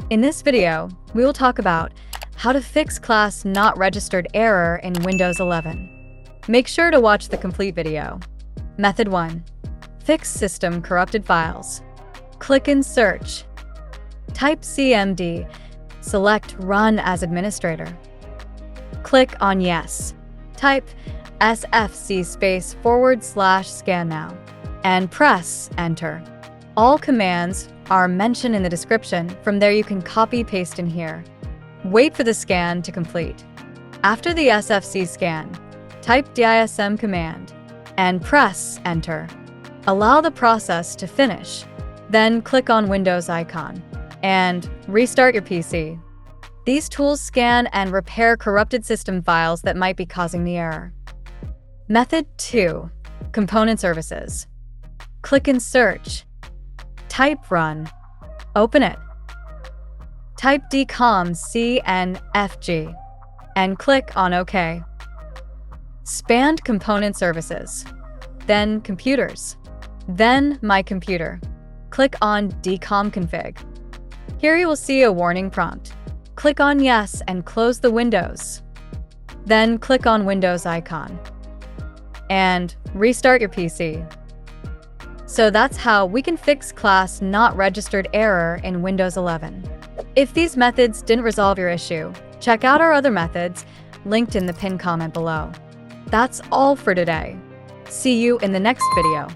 In this video, we will talk about how to fix class not registered error in Windows 11. Make sure to watch the complete video. Method 1. Fix system corrupted files. Click in Search. Type CMD. Select Run as Administrator. Click on Yes. Type sfc/scannow and press Enter. All commands are mentioned in the description. From there you can copy-paste in here. Wait for the scan to complete. After the SFC scan, type DISM command and press Enter. Allow the process to finish. Then click on Windows icon and restart your PC. These tools scan and repair corrupted system files that might be causing the error. Method 2. Component services. Click in Search. Type Run. Open it. Type dcomcnfg and click on OK. Expand Component Services. Then Computers. Then My Computer. Click on dcomcnfg. Here you will see a warning prompt. Click on Yes and close the windows. Then click on Windows icon and restart your PC. So that's how we can fix class not registered error in Windows 11. If these methods didn't resolve your issue, check out our other methods linked in the pinned comment below. That's all for today. See you in the next video.